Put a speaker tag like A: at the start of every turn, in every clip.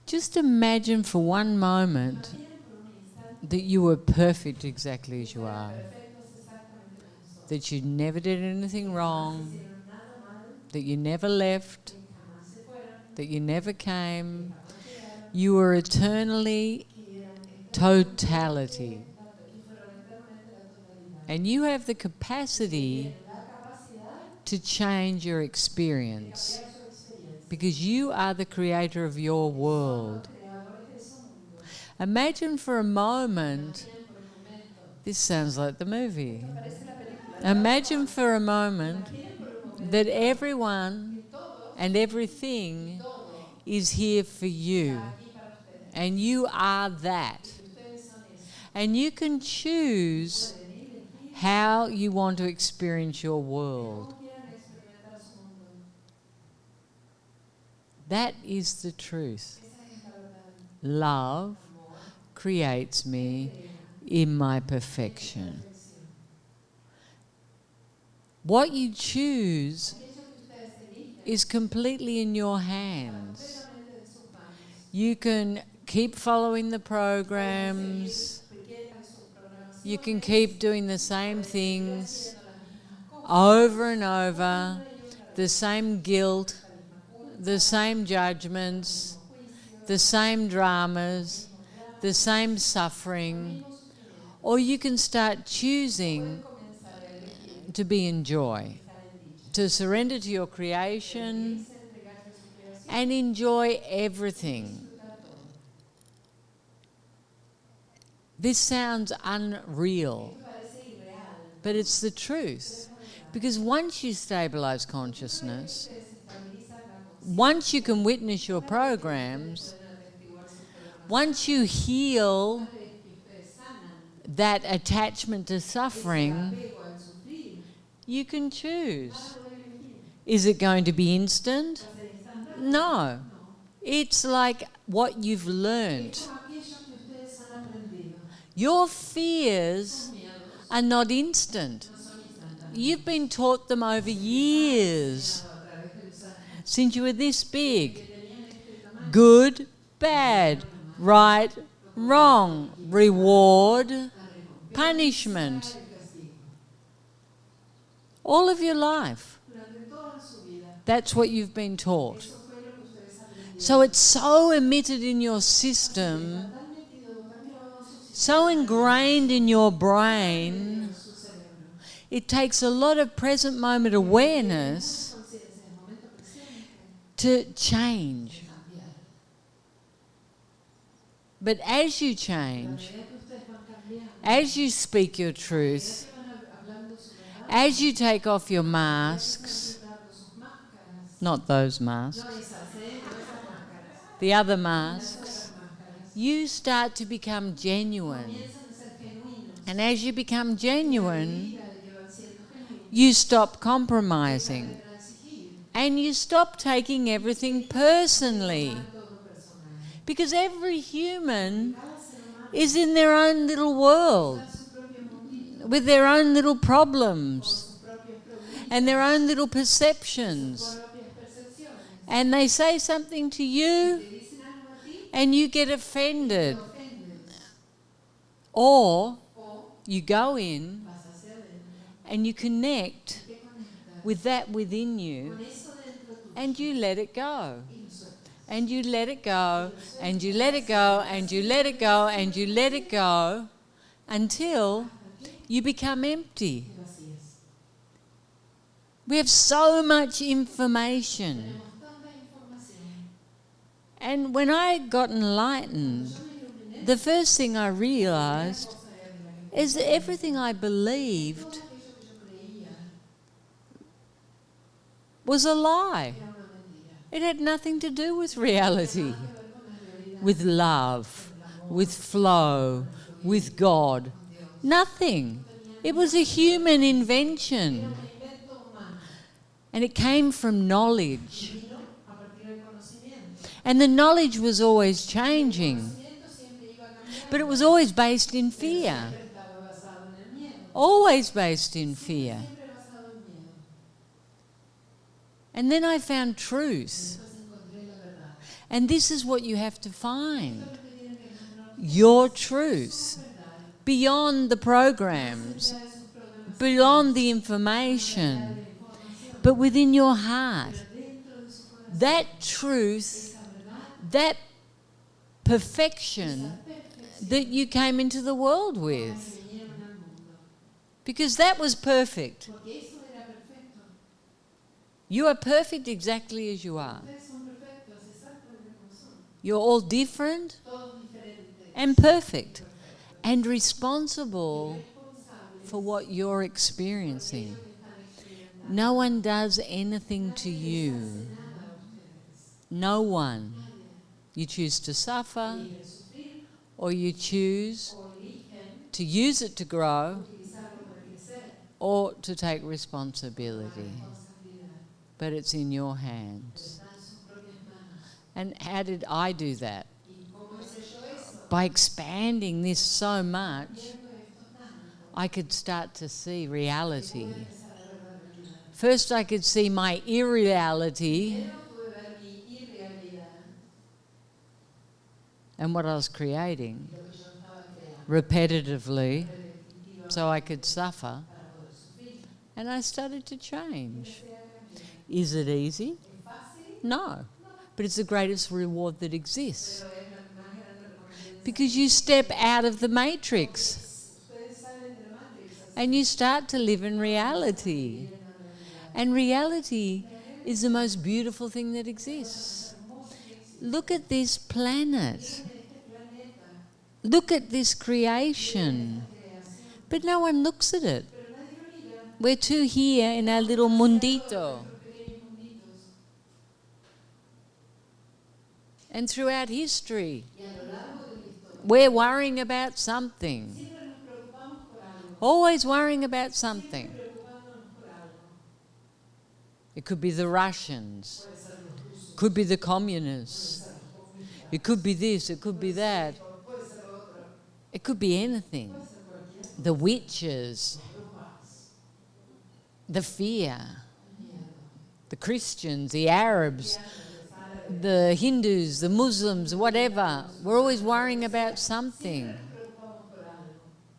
A: Just imagine for one moment that you were perfect exactly as you are. That you never did anything wrong. That you never left. That you never came. You were eternally totality. And you have the capacity to change your experience because you are the creator of your world. Imagine for a moment, this sounds like the movie. Imagine for a moment that everyone and everything is here for you, and you are that. And you can choose how you want to experience your world. That is the truth. Love creates me in my perfection. What you choose is completely in your hands. You can keep following the programs. You can keep doing the same things over and over, the same guilt, the same judgments, the same dramas, the same suffering, or you can start choosing to be in joy, to surrender to your creation and enjoy everything. This sounds unreal, but it's the truth. Because once you stabilize consciousness, once you can witness your programs, once you heal that attachment to suffering, you can choose. Is it going to be instant? No. It's like what you've learnt. Your fears are not instant. You've been taught them over years, since you were this big. Good, bad, right, wrong, reward, punishment. All of your life. That's what you've been taught. So it's so emitted in your system, so ingrained in your brain, it takes a lot of present moment awareness to change. But as you change, as you speak your truth, as you take off your masks, not those masks, the other masks, you start to become genuine. And as you become genuine, you stop compromising. And you stop taking everything personally. Because every human is in their own little world, with their own little problems and their own little perceptions. And they say something to you and you get offended. Or you go in and you connect with that within you and you let it go. And you let it go, and you let it go, and you let it go, and you let it go until you become empty. We have so much information. And when I got enlightened, the first thing I realized is that everything I believed was a lie. It had nothing to do with reality, with love, with flow, with God. Nothing. It was a human invention. And it came from knowledge. And the knowledge was always changing. But it was always based in fear. Always based in fear. And then I found truth. And this is what you have to find. Your truth. Beyond the programs. Beyond the information. But within your heart. That truth, that perfection that you came into the world with. Because that was perfect. You are perfect exactly as you are. You're all different and perfect and responsible for what you're experiencing. No one does anything to you. No one. You choose to suffer, or you choose to use it to grow, or to take responsibility. But it's in your hands. And how did I do that? By expanding this so much, I could start to see reality. First I could see my irreality and what I was creating repetitively so I could suffer. And I started to change. Is it easy? No. But it's the greatest reward that exists. Because you step out of the matrix and you start to live in reality. And reality is the most beautiful thing that exists. Look at this planet. Look at this creation. But no one looks at it. We're too here in our little mundito. And throughout history, we're worrying about something. Always worrying about something. It could be the Russians. It could be the communists. It could be this, it could be that. It could be anything. The witches. The fear. The Christians, the Arabs, the Hindus, the Muslims, whatever. We're always worrying about something.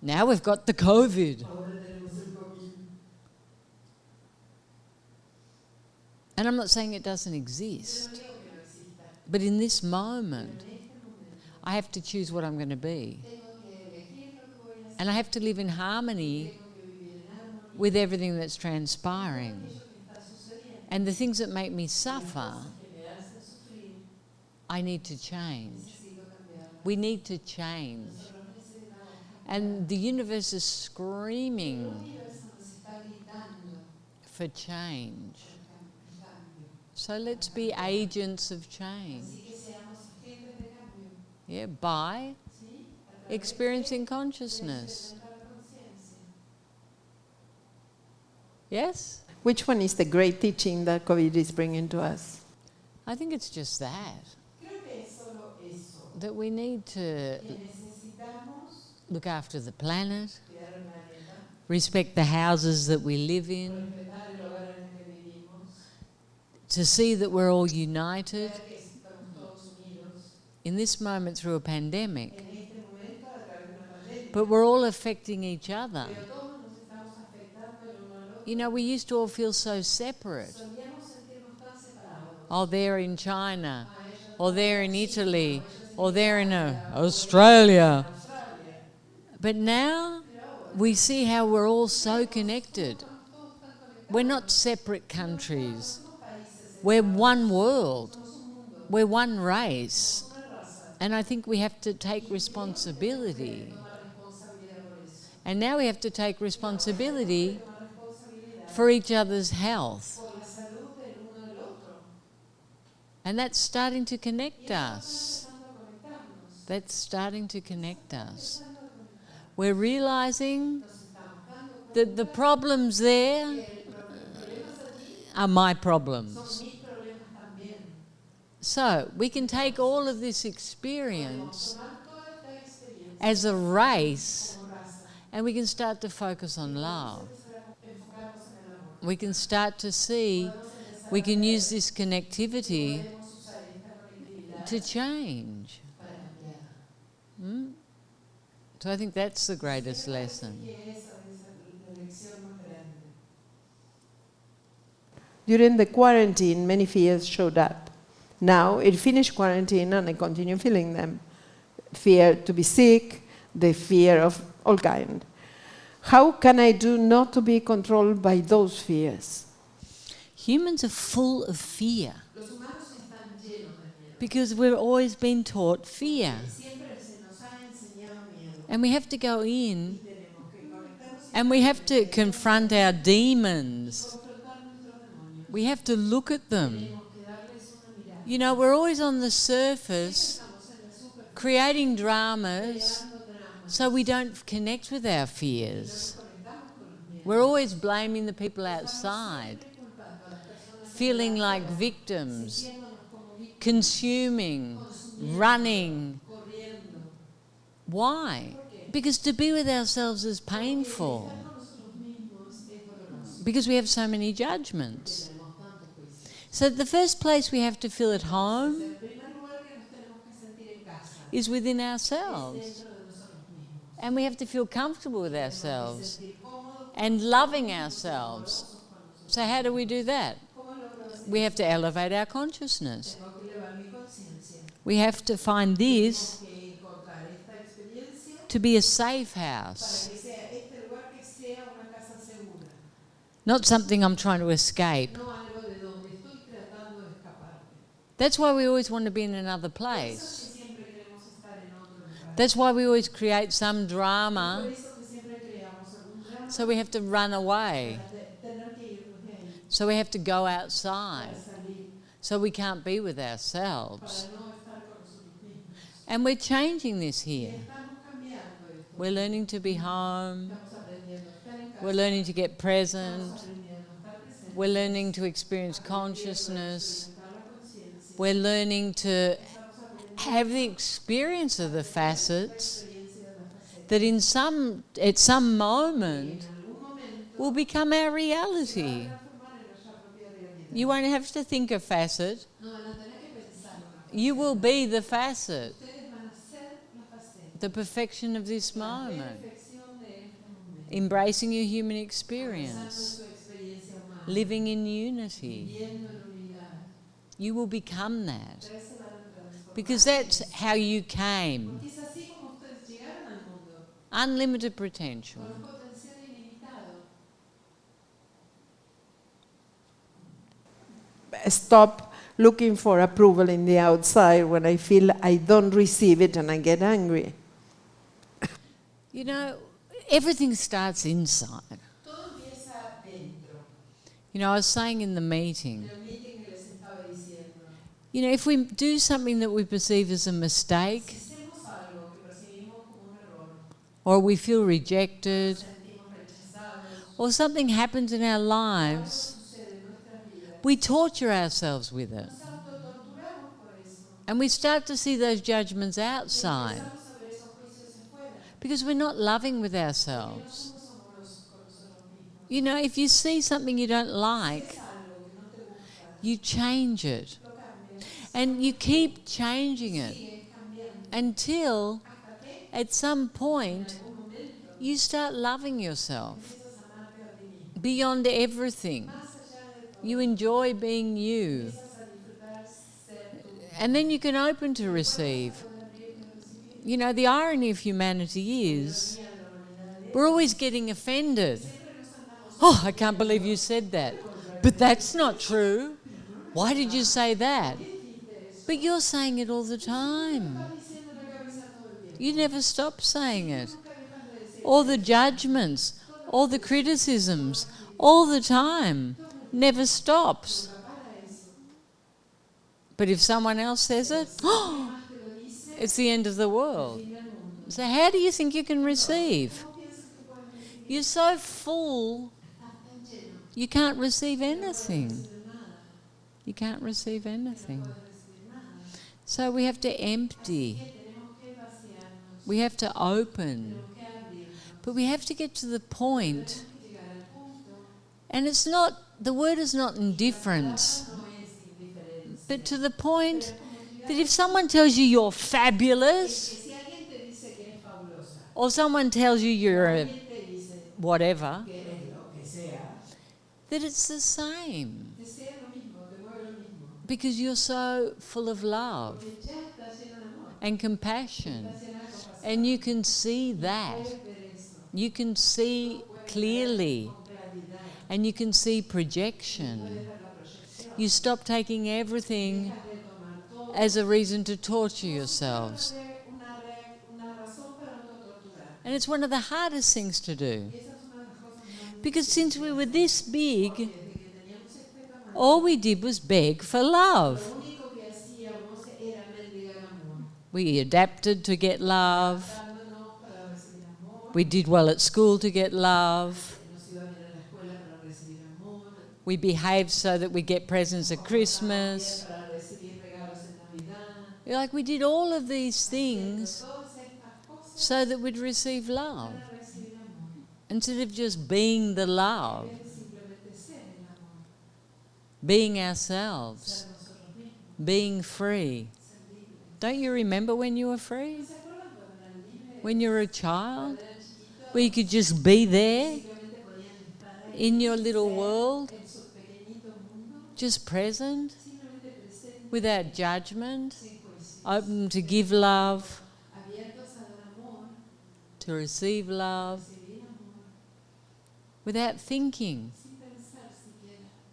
A: Now we've got the COVID. And I'm not saying it doesn't exist. But in this moment, I have to choose what I'm going to be. And I have to live in harmony with everything that's transpiring. And the things that make me suffer, I need to change. We need to change. And the universe is screaming for change. So let's be agents of change. Yeah, by experiencing consciousness. Yes?
B: Which one is the great teaching that COVID is bringing to us?
A: I think it's just that. That we need to look after the planet, respect the houses that we live in, to see that we're all united in this moment through a pandemic. But we're all affecting each other. You know, we used to all feel so separate. Oh, they're in China, or they're in Italy, or they're in Australia. But now we see how we're all so connected. We're not separate countries. We're one world. We're one race. And I think we have to take responsibility. And now we have to take responsibility for each other's health. And that's starting to connect us. That's starting to connect us. We're realizing that the problems there are my problems. So we can take all of this experience as a race and we can start to focus on love. We can start to see we can use this connectivity to change. So I think that's the greatest lesson.
B: During the quarantine, many fears showed up. Now, it finished quarantine and I continue feeling them. Fear to be sick, the fear of all kind. How can I do not to be controlled by those fears?
A: Humans are full of fear because we've always been taught fear. And we have to go in and we have to confront our demons. We have to look at them. You know, we're always on the surface creating dramas so we don't connect with our fears. We're always blaming the people outside, feeling like victims, consuming, running. Why? Because to be with ourselves is painful. Because we have so many judgments. So the first place we have to feel at home is within ourselves. And we have to feel comfortable with ourselves and loving ourselves. So how do we do that? We have to elevate our consciousness. We have to find this to be a safe house. Not something I'm trying to escape. That's why we always want to be in another place. That's why we always create some drama. So we have to run away. So we have to go outside. So we can't be with ourselves. And we're changing this here. We're learning to be home. We're learning to get present. We're learning to experience consciousness. We're learning to have the experience of the facets that at some moment will become our reality. You won't have to think a facet. You will be the facet, the perfection of this moment, embracing your human experience, living in unity. You will become that. Because that's how you came. Unlimited potential.
B: Stop looking for approval in the outside when I feel I don't receive it and I get angry.
A: You know, everything starts inside. You know, I was saying in the meeting, you know, if we do something that we perceive as a mistake, or we feel rejected, or something happens in our lives, we torture ourselves with it. And we start to see those judgments outside. Because we're not loving with ourselves. You know, if you see something you don't like, you change it. And you keep changing it until at some point you start loving yourself beyond everything. You enjoy being you. And then you can open to receive. You know, the irony of humanity is we're always getting offended. Oh, I can't believe you said that. But that's not true. Why did you say that? But you're saying it all the time. You never stop saying it. All the judgments, all the criticisms, all the time. Never stops. But if someone else says it, oh, it's the end of the world. So how do you think you can receive? You're so full, you can't receive anything. You can't receive anything. So we have to empty. We have to open. But we have to get to the point. And it's not, the word is not indifference, but to the point That if someone tells you you're fabulous, or someone tells you you're a whatever, that it's the same. Because you're so full of love and compassion. And you can see that. You can see clearly. And you can see projection. You stop taking everything as a reason to torture yourselves. And it's one of the hardest things to do. Because since we were this big, all we did was beg for love. We adapted to get love. We did well at school to get love. We behaved so that we get presents at Christmas. Like we did all of these things so that we'd receive love. Instead of just being the love. Being ourselves. Being free. Don't you remember when you were free? When you were a child? Where you could just be there in your little world, just present, without judgment, open to give love, to receive love, without thinking.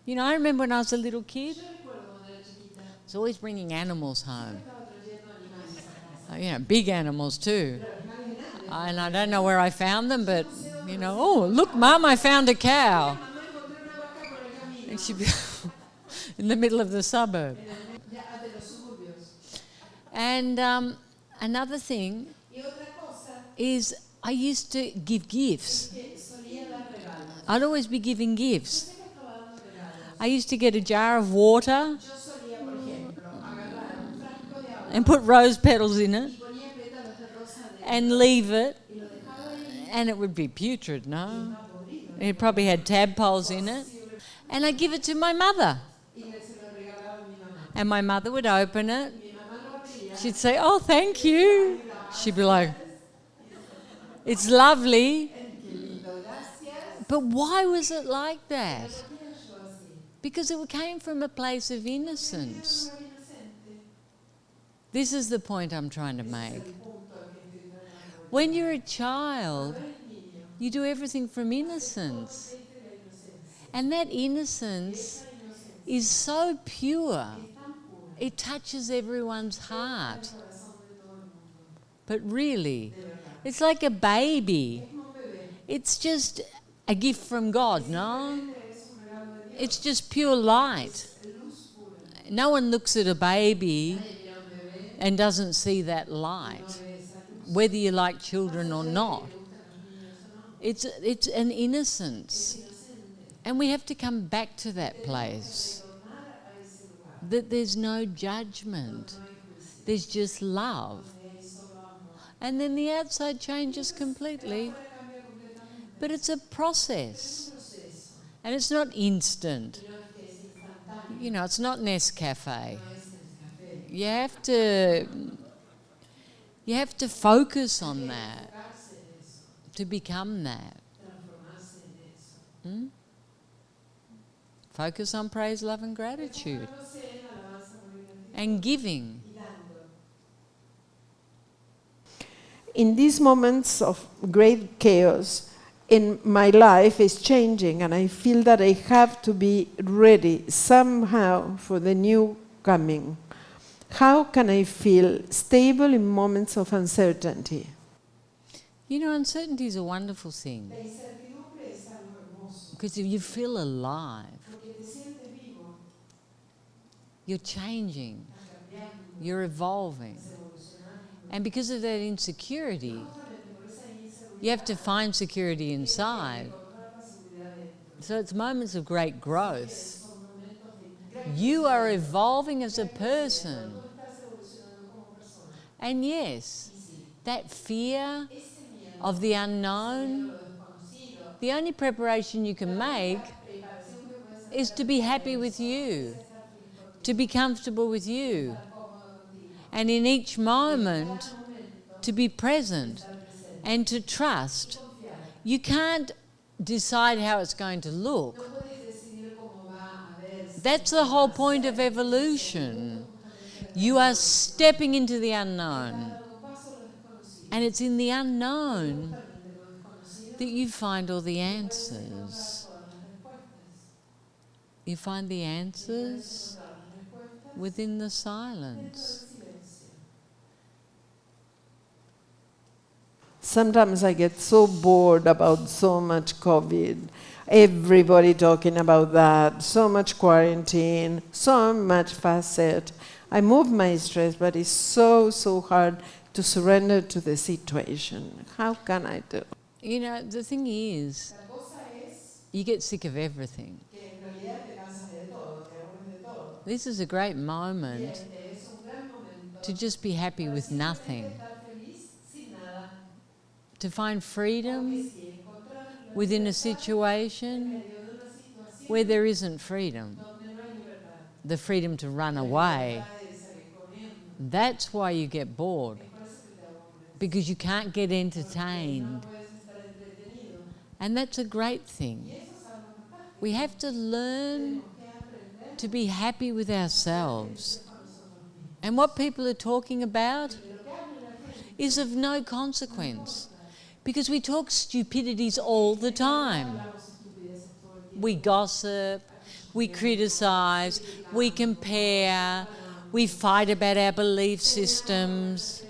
A: You know, I remember when I was a little kid, I was always bringing animals home. You know, big animals too. And I don't know where I found them, but, you know, oh, look, Mum, I found a cow. And she'd be in the middle of the suburb. And another thing is I used to give gifts. I'd always be giving gifts. I used to get a jar of water and put rose petals in it and leave it, and it would be putrid, no? It probably had tadpoles in it. And I'd give it to my mother. And my mother would open it. She'd say, oh, thank you. She'd be like, it's lovely. But why was it like that? Because it came from a place of innocence. This is the point I'm trying to make. When you're a child, you do everything from innocence. And that innocence is so pure. It touches everyone's heart. But really, it's like a baby. It's just a gift from God, no? It's just pure light. No one looks at a baby and doesn't see that light, whether you like children or not. It's an innocence. And we have to come back to that place. That there's no judgment. There's just love. And then the outside changes completely. But it's a process. And it's not instant. You know, it's not Nescafe. You have to focus on that to become that. Focus on praise, love and gratitude. And giving.
B: In these moments of great chaos, in my life is changing, and I feel that I have to be ready somehow for the new coming. How can I feel stable in moments of uncertainty?
A: You know, uncertainty is a wonderful thing. Because if you feel alive, you're changing, you're evolving. And because of that insecurity, you have to find security inside. So it's moments of great growth. You are evolving as a person. And yes, that fear of the unknown, the only preparation you can make is to be happy with you, to be comfortable with you, And in each moment, to be present and to trust. You can't decide how it's going to look. That's the whole point of evolution. You are stepping into the unknown. And it's in the unknown that you find all the answers. You find the answers within the silence.
B: Sometimes I get so bored about so much COVID, everybody talking about that, so much quarantine, so much facet. I move my stress, but it's so hard to surrender to the situation. How can I do?
A: You know, the thing is, you get sick of everything. This is a great moment to just be happy with nothing. To find freedom within a situation where there isn't freedom. The freedom to run away. That's why you get bored. Because you can't get entertained. And that's a great thing. We have to learn to be happy with ourselves. And what people are talking about is of no consequence. Because we talk stupidities all the time. We gossip, we criticise, we compare, we fight about our belief systems,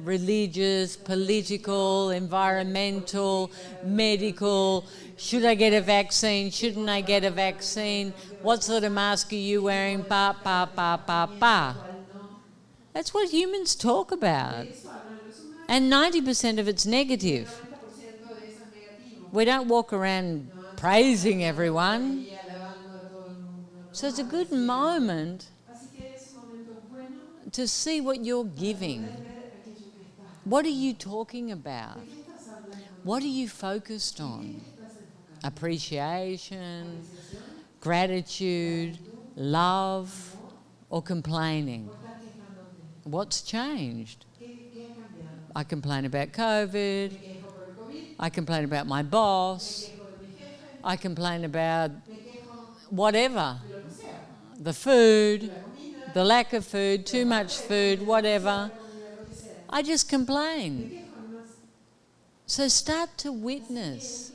A: religious, political, environmental, medical. Should I get a vaccine? Shouldn't I get a vaccine? What sort of mask are you wearing? Ba, ba, ba, ba, ba. That's what humans talk about. And 90% of it's negative. We don't walk around praising everyone. So it's a good moment to see what you're giving. What are you talking about? What are you focused on? Appreciation, gratitude, love, or complaining? What's changed? I complain about COVID. I complain about my boss. I complain about whatever. The food, the lack of food, too much food, whatever. I just complain. So start to witness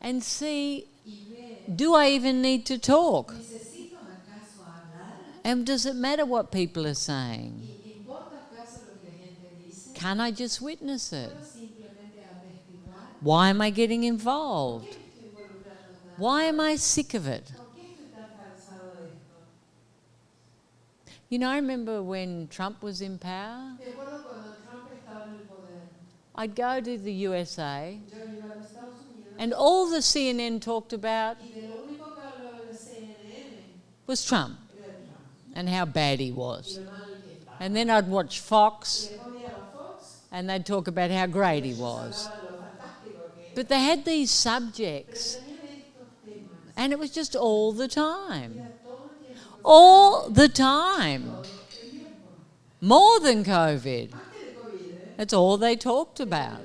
A: and see, do I even need to talk? And does it matter what people are saying? Can I just witness it? Why am I getting involved? Why am I sick of it? You know, I remember when Trump was in power, I'd go to the USA and all the CNN talked about was Trump and how bad he was. And then I'd watch Fox and they'd talk about how great he was. But they had these subjects and it was just all the time. All the time. More than COVID. That's all they talked about.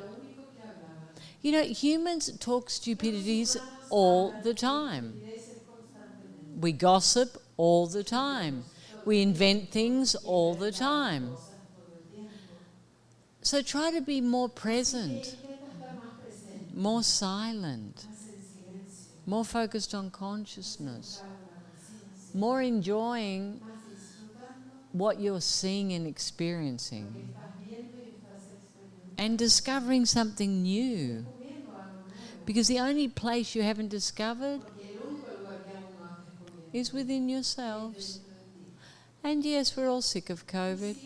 A: You know, humans talk stupidities all the time. We gossip all the time. We invent things all the time. So try to be more present, more silent, more focused on consciousness, more enjoying what you're seeing and experiencing, and discovering something new. Because the only place you haven't discovered is within yourselves. And yes, we're all sick of COVID,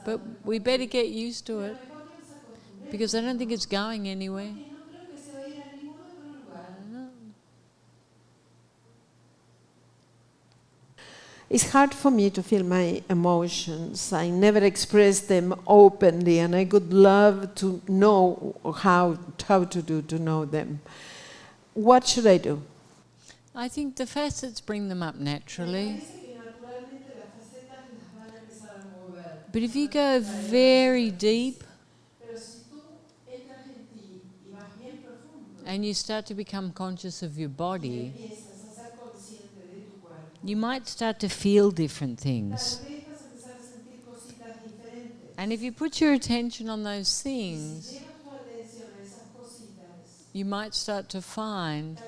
A: but we better get used to it because I don't think it's going anywhere.
B: It's hard for me to feel my emotions. I never express them openly, and I would love to know how to know them. What should I do?
A: I think the facets bring them up naturally. But if you go very deep and you start to become conscious of your body, you might start to feel different things. And if you put your attention on those things, you might start to find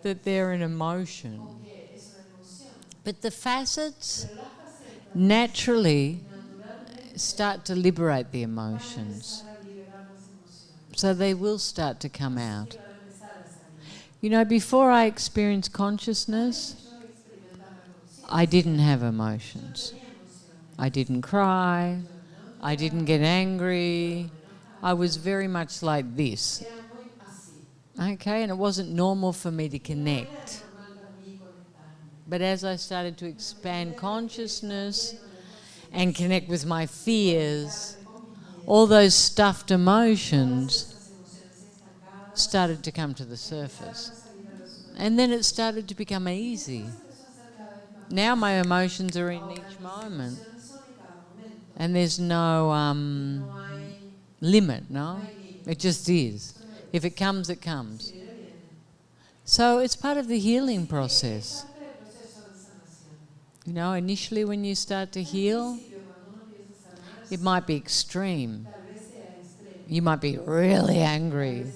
A: that they're an emotion. But the facets naturally start to liberate the emotions. So they will start to come out. You know, before I experienced consciousness, I didn't have emotions. I didn't cry. I didn't get angry. I was very much like this. Okay, and it wasn't normal for me to connect. But as I started to expand consciousness and connect with my fears, all those stuffed emotions started to come to the surface. And then it started to become easy. Now my emotions are in each moment. And there's no limit, no? It just is. If it comes, it comes. So it's part of the healing process. You know, initially when you start to heal, it might be extreme. You might be really angry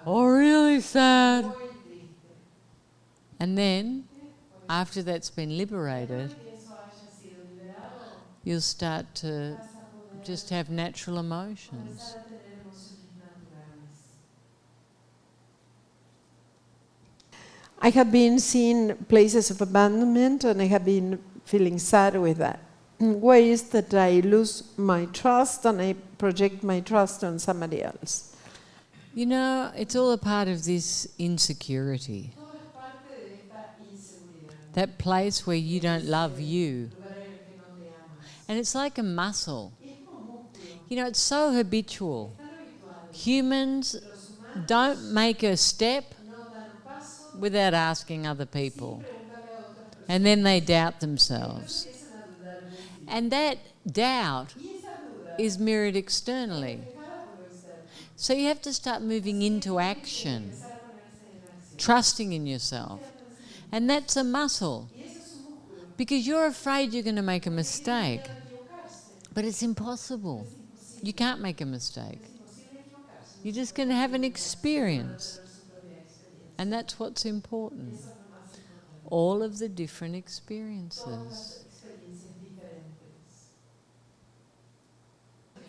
A: or really sad. And then, after that's been liberated, you'll start to just have natural emotions.
B: I have been seeing places of abandonment and I have been feeling sad with that. Ways that I lose my trust and I project my trust on somebody else.
A: You know, it's all a part of this insecurity. That place where you don't love you. And it's like a muscle. You know, it's so habitual. Humans don't make a step without asking other people. And then they doubt themselves. And that doubt is mirrored externally. So you have to start moving into action, trusting in yourself. And that's a muscle. Because you're afraid you're going to make a mistake. But it's impossible. You can't make a mistake. You're just going to have an experience. And that's what's important. All of the different experiences.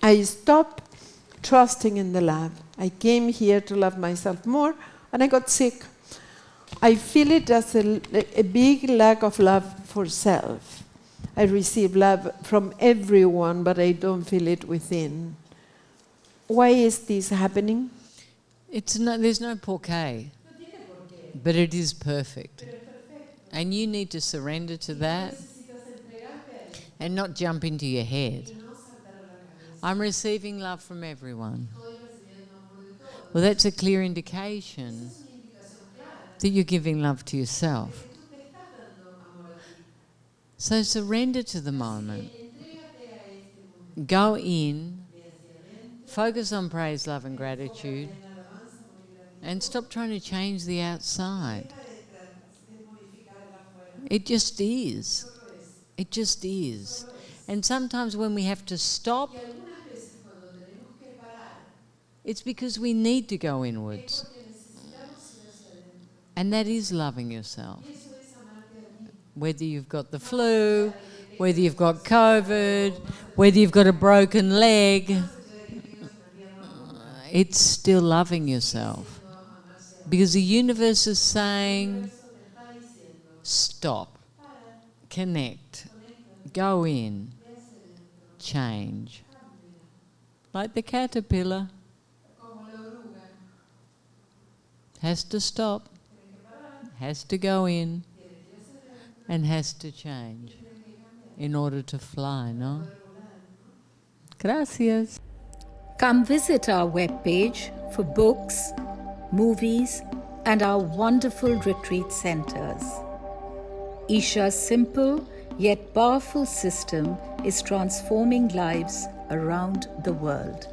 B: I stopped trusting in the love. I came here to love myself more and I got sick. I feel it as a big lack of love for self. I receive love from everyone, but I don't feel it within. Why is this happening?
A: There's no porqué, but it is perfect. And you need to surrender to that and not jump into your head. I'm receiving love from everyone. Well, that's a clear indication that you're giving love to yourself. So surrender to the moment. Go in, focus on praise, love and gratitude, and stop trying to change the outside. It just is. It just is. And sometimes when we have to stop, it's because we need to go inwards. And that is loving yourself. Whether you've got the flu, whether you've got COVID, whether you've got a broken leg, it's still loving yourself. Because the universe is saying, stop, connect, go in, change. Like the caterpillar. Has to stop, has to go in, and has to change in order to fly, no? Gracias.
C: Come visit our webpage for books, movies, and our wonderful retreat centers. Isha's simple yet powerful system is transforming lives around the world.